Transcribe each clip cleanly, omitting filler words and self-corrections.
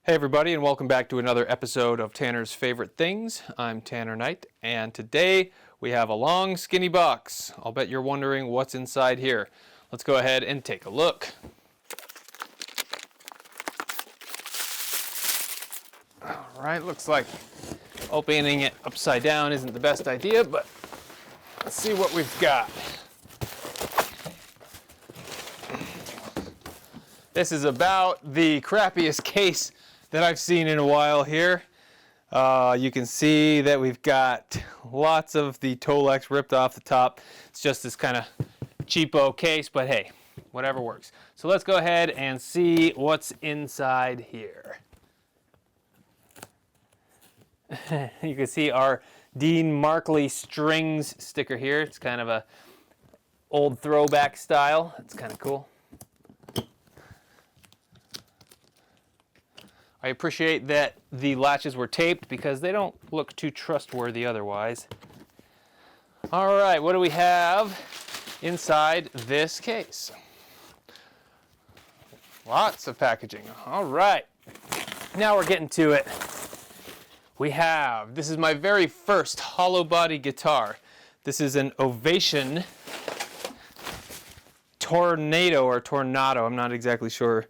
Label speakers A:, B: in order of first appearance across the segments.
A: Hey everybody, and welcome back to another episode of Tanner's Favorite Things. I'm Tanner Knight, and today we have a long skinny box. I'll bet you're wondering what's inside here. Let's go ahead and take a look. Alright, looks like opening it upside down isn't the best idea, but let's see what we've got. This is about the crappiest case that I've seen in a while here. You can see that we've got lots of the Tolex ripped off the top. It's just this kind of cheapo case, but hey, whatever works. So let's go ahead and see what's inside here. You can see our Dean Markley strings sticker here. It's kind of a old throwback style. It's kind of cool. I appreciate that the latches were taped because they don't look too trustworthy otherwise. All right, what do we have inside this case? Lots of packaging. All right, now we're getting to it. This is my very first hollow body guitar. This is an Ovation Tornado or Tornado. I'm not exactly sure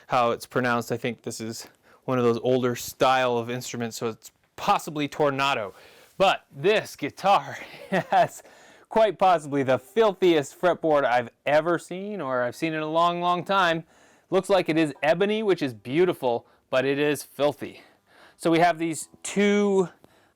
A: how it's pronounced. I think this is one of those older style of instruments, so it's possibly Tornado. But this guitar has quite possibly the filthiest fretboard I've ever seen, or I've seen in a long, long time. Looks like it is ebony, which is beautiful, but it is filthy. So we have these two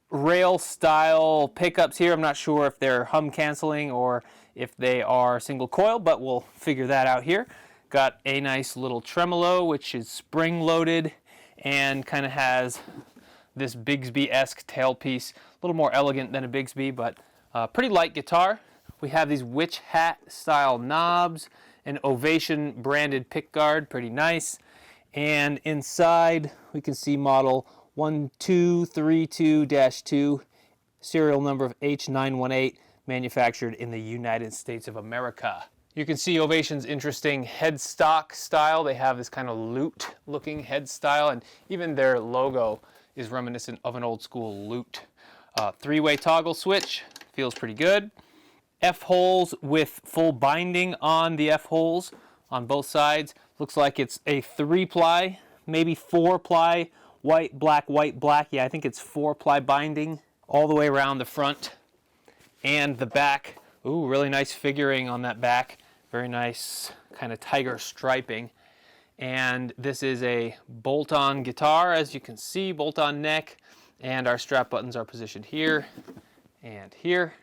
A: rail style pickups here. I'm not sure if they're hum canceling or if they are single coil, but we'll figure that out here. Got a nice little tremolo, which is spring loaded and kind of has this Bigsby-esque tailpiece. A little more elegant than a Bigsby, but pretty light guitar. We have these witch hat style knobs, an Ovation branded pickguard, pretty nice. And inside we can see model 1232-2, serial number of H918, manufactured in the United States of America. You can see Ovation's interesting headstock style. They have this kind of lute looking head style, and even their logo is reminiscent of an old school lute. Three-way toggle switch, feels pretty good. F-holes with full binding on the F-holes on both sides. Looks like it's a 3-ply, maybe 4-ply, white, black, white, black. Yeah, I think it's 4-ply binding all the way around the front and the back. Ooh, really nice figuring on that back. Very nice kind of tiger striping. And this is a bolt-on guitar, as you can see, bolt-on neck. And our strap buttons are positioned here and here.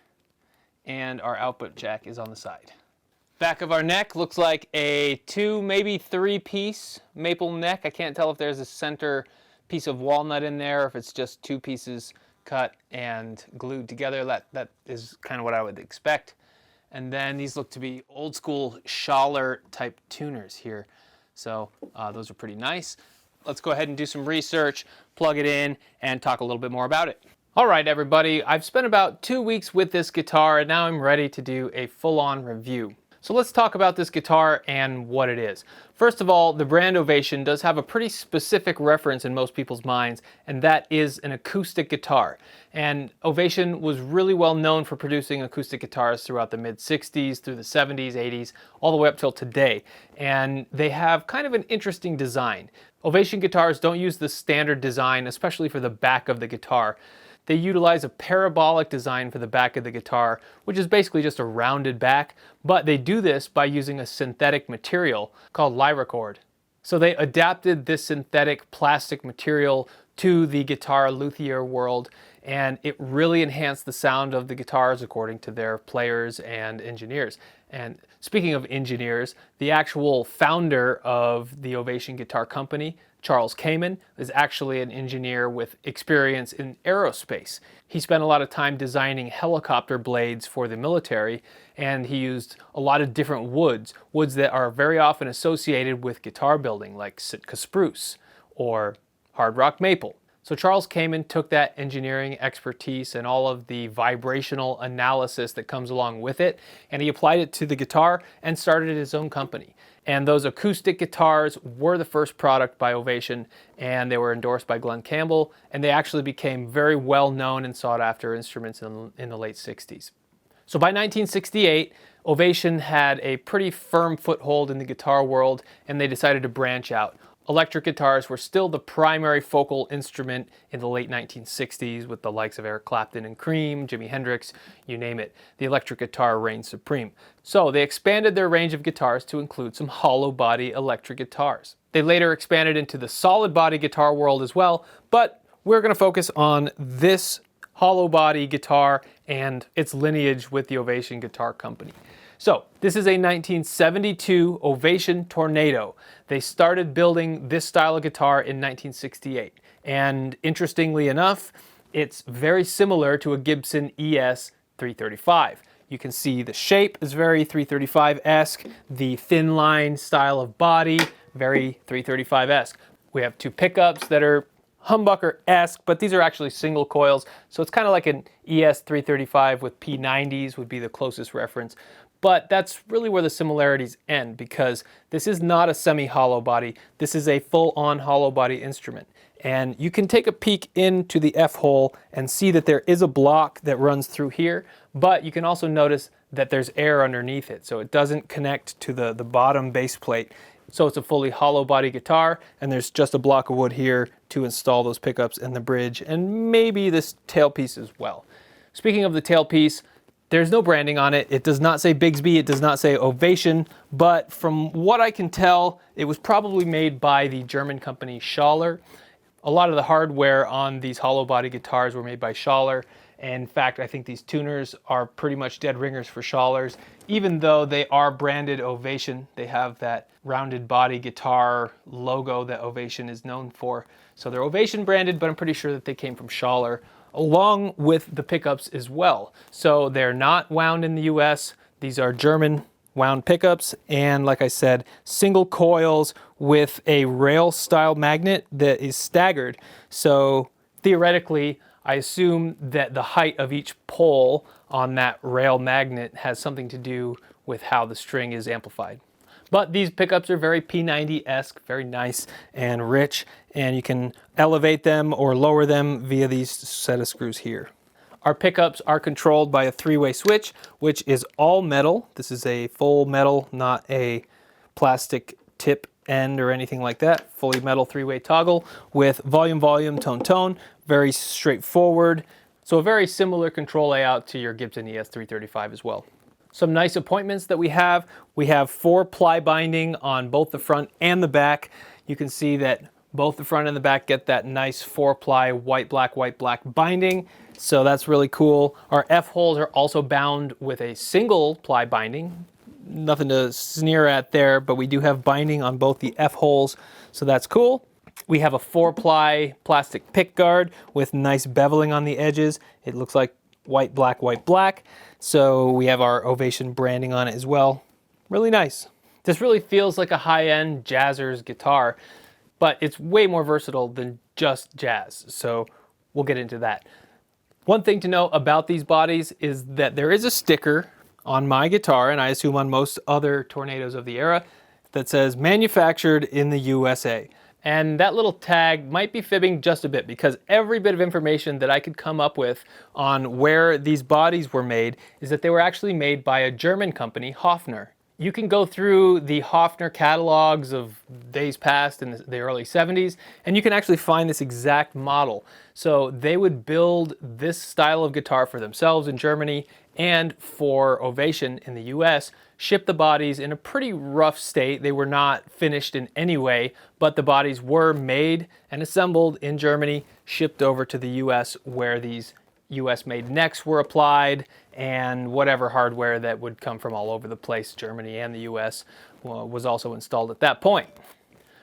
A: And our output jack is on the side. Back of our neck looks like a 2, maybe 3-piece maple neck. I can't tell if there's a center piece of walnut in there, or if it's just 2 pieces cut and glued together. That is kind of what I would expect. And then these look to be old school Schaller type tuners here. So those are pretty nice. Let's go ahead and do some research, plug it in, and talk a little bit more about it. All right, everybody, I've spent about 2 weeks with this guitar, and now I'm ready to do a full-on review. So let's talk about this guitar and what it is. First of all, the brand Ovation does have a pretty specific reference in most people's minds, and that is an acoustic guitar. And Ovation was really well known for producing acoustic guitars throughout the mid-60s, through the 70s, 80s, all the way up till today. And they have kind of an interesting design. Ovation guitars don't use the standard design, especially for the back of the guitar. They utilize a parabolic design for the back of the guitar, which is basically just a rounded back, but they do this by using a synthetic material called lyricord. So they adapted this synthetic plastic material to the guitar luthier world, and it really enhanced the sound of the guitars according to their players and engineers. And speaking of engineers, the actual founder of the Ovation Guitar Company, Charles Kaman, is actually an engineer with experience in aerospace. He spent a lot of time designing helicopter blades for the military, and he used a lot of different woods that are very often associated with guitar building, like Sitka spruce or hard rock maple. So Charles Kamen took that engineering expertise and all of the vibrational analysis that comes along with it, and he applied it to the guitar and started his own company. And those acoustic guitars were the first product by Ovation, and they were endorsed by Glenn Campbell, and they actually became very well known and sought after instruments in the late 60s. So by 1968, Ovation had a pretty firm foothold in the guitar world, and they decided to branch out. Electric guitars were still the primary focal instrument in the late 1960s with the likes of Eric Clapton and Cream, Jimi Hendrix, you name it. The electric guitar reigned supreme. So they expanded their range of guitars to include some hollow body electric guitars. They later expanded into the solid body guitar world as well, but we're going to focus on this hollow body guitar and its lineage with the Ovation Guitar Company. So this is a 1972 Ovation Tornado. They started building this style of guitar in 1968. And interestingly enough, it's very similar to a Gibson ES 335. You can see the shape is very 335-esque. The thin line style of body, very 335-esque. We have two pickups that are humbucker-esque, but these are actually single coils. So it's kind of like an ES 335 with P90s would be the closest reference. But that's really where the similarities end, because this is not a semi-hollow body. This is a full-on hollow body instrument. And you can take a peek into the F-hole and see that there is a block that runs through here, but you can also notice that there's air underneath it, so it doesn't connect to the bottom base plate. So it's a fully hollow body guitar, and there's just a block of wood here to install those pickups and the bridge, and maybe this tailpiece as well. Speaking of the tailpiece, there's no branding on it. It does not say Bigsby. It does not say Ovation. But from what I can tell, it was probably made by the German company Schaller. A lot of the hardware on these hollow body guitars were made by Schaller. In fact, I think these tuners are pretty much dead ringers for Schallers. Even though they are branded Ovation, they have that rounded body guitar logo that Ovation is known for. So they're Ovation branded, but I'm pretty sure that they came from Schaller, along with the pickups as well. So they're not wound in the US. These are German wound pickups, and like I said, single coils with a rail style magnet that is staggered. So theoretically, I assume that the height of each pole on that rail magnet has something to do with how the string is amplified. But these pickups are very P90-esque, very nice and rich, and you can elevate them or lower them via these set of screws here. Our pickups are controlled by a three-way switch, which is all metal. This is a full metal, not a plastic tip end or anything like that. Fully metal three-way toggle with volume, volume, tone, tone. Very straightforward. So a very similar control layout to your Gibson ES 335 as well. Some nice appointments that we have. We have 4-ply binding on both the front and the back. You can see that both the front and the back get that nice 4-ply white, black binding. So that's really cool. Our F-holes are also bound with a single-ply binding. Nothing to sneer at there, but we do have binding on both the F-holes, so that's cool. We have a 4-ply plastic pick guard with nice beveling on the edges. It looks like white, black. So we have our Ovation branding on it as well. Really nice. This really feels like a high-end jazzer's guitar, but it's way more versatile than just jazz. So we'll get into that. One thing to know about these bodies is that there is a sticker on my guitar, and I assume on most other Tornadoes of the era, that says manufactured in the USA. And that little tag might be fibbing just a bit, because every bit of information that I could come up with on where these bodies were made is that they were actually made by a German company, Hofner. You can go through the Hofner catalogs of days past in the early 70s, and you can actually find this exact model. So they would build this style of guitar for themselves in Germany, and for Ovation in the US, ship the bodies in a pretty rough state. They were not finished in any way, but the bodies were made and assembled in Germany, shipped over to the US, where these US-made necks were applied, and whatever hardware that would come from all over the place, Germany and the US, was also installed at that point.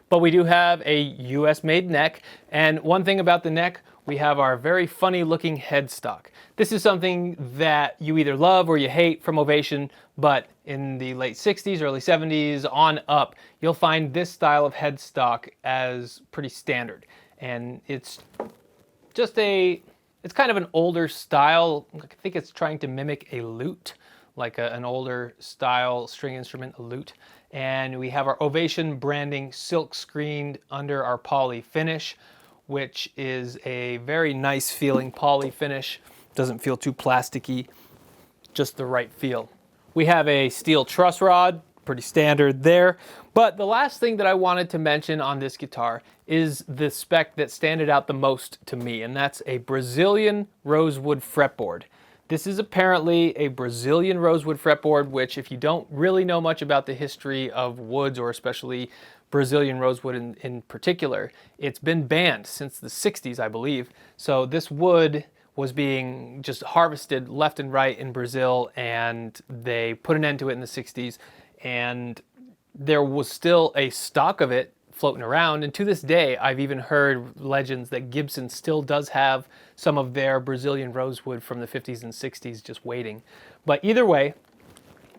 A: But we do have a US-made neck, and one thing about the neck, we have our very funny-looking headstock. This is something that you either love or you hate from Ovation, but in the late 60s, early 70s, on up, you'll find this style of headstock as pretty standard. And it's it's kind of an older style. I think it's trying to mimic a lute, like an older style string instrument, a lute. And we have our Ovation branding silk screened under our poly finish, which is a very nice feeling poly finish. Doesn't feel too plasticky, just the right feel. We have a steel truss rod, pretty standard there. But the last thing that I wanted to mention on this guitar is the spec that standed out the most to me, and that's a Brazilian rosewood fretboard. This is apparently a Brazilian rosewood fretboard, which if you don't really know much about the history of woods, or especially Brazilian rosewood in particular, it's been banned since the 60s, I believe. So this wood was being just harvested left and right in Brazil, and they put an end to it in the 60s, and there was still a stock of it floating around, and to this day I've even heard legends that Gibson still does have some of their Brazilian rosewood from the 50s and 60s just waiting. But either way,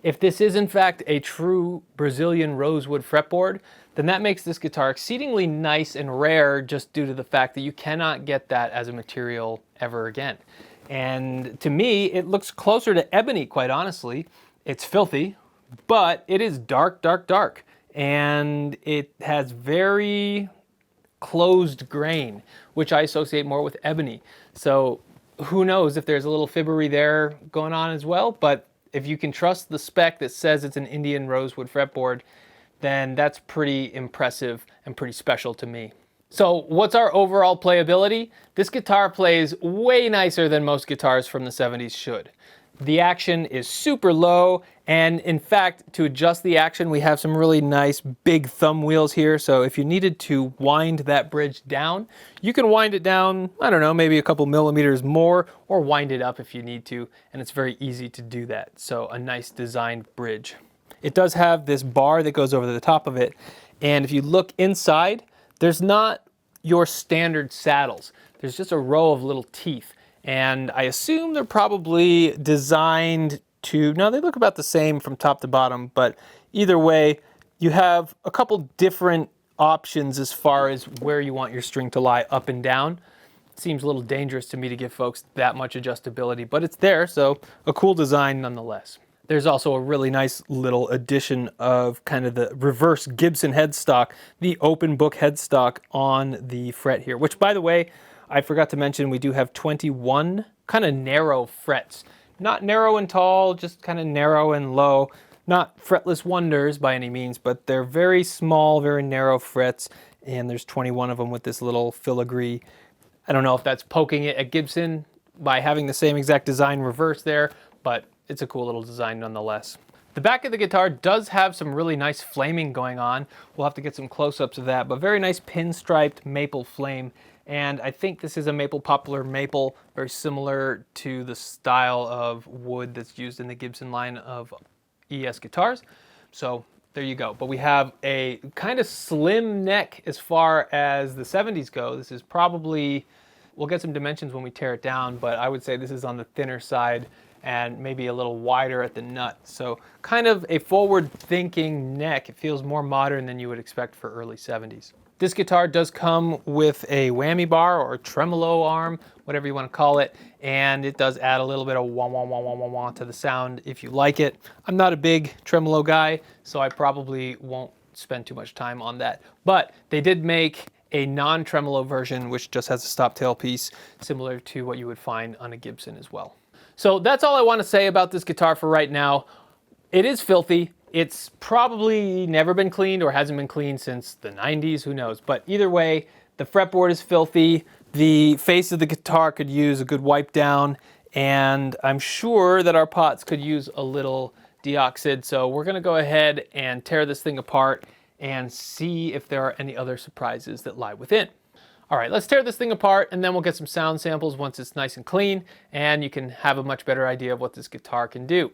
A: if this is in fact a true Brazilian rosewood fretboard, then that makes this guitar exceedingly nice and rare, just due to the fact that you cannot get that as a material ever again. And to me, it looks closer to ebony, quite honestly. It's filthy, but it is dark, dark, dark. And it has very closed grain, which I associate more with ebony. So who knows if there's a little fibbery there going on as well, but if you can trust the spec that says it's an Indian rosewood fretboard, then that's pretty impressive and pretty special to me. So what's our overall playability? This guitar plays way nicer than most guitars from the 70s should. The action is super low, and in fact, to adjust the action, we have some really nice big thumb wheels here. So if you needed to wind that bridge down, you can wind it down, I don't know, maybe a couple millimeters more, or wind it up if you need to, and it's very easy to do that. So a nice designed bridge. It does have this bar that goes over the top of it, and if you look inside, there's not your standard saddles. There's just a row of little teeth. And I assume they're probably designed to, no, they look about the same from top to bottom, but either way, you have a couple different options as far as where you want your string to lie, up and down. It seems a little dangerous to me to give folks that much adjustability, but it's there, so a cool design nonetheless. There's also a really nice little addition of kind of the reverse Gibson headstock, the open book headstock on the fret here, which, by the way, I forgot to mention, we do have 21 kind of narrow frets. Not narrow and tall, just kind of narrow and low. Not fretless wonders by any means, but they're very small, very narrow frets, and there's 21 of them with this little filigree. I don't know if that's poking it at Gibson by having the same exact design reverse there, but it's a cool little design nonetheless. The back of the guitar does have some really nice flaming going on. We'll have to get some close-ups of that, but very nice pinstriped maple flame. And I think this is a maple poplar maple, very similar to the style of wood that's used in the Gibson line of ES guitars. So there you go. But we have a kind of slim neck as far as the 70s go. This is probably, we'll get some dimensions when we tear it down, but I would say this is on the thinner side and maybe a little wider at the nut. So kind of a forward-thinking neck. It feels more modern than you would expect for early 70s. This guitar does come with a whammy bar or a tremolo arm, whatever you want to call it, and it does add a little bit of wah wah wah wah wah wah to the sound if you like it. I'm not a big tremolo guy, so I probably won't spend too much time on that. But they did make a non-tremolo version which just has a stop tailpiece, similar to what you would find on a Gibson as well. So that's all I want to say about this guitar for right now. It is filthy. It's probably never been cleaned or hasn't been cleaned since the 90s, who knows. But either way, the fretboard is filthy. The face of the guitar could use a good wipe down, and I'm sure that our pots could use a little deoxid. So we're gonna go ahead and tear this thing apart and see if there are any other surprises that lie within. All right, let's tear this thing apart, and then we'll get some sound samples once it's nice and clean, and you can have a much better idea of what this guitar can do.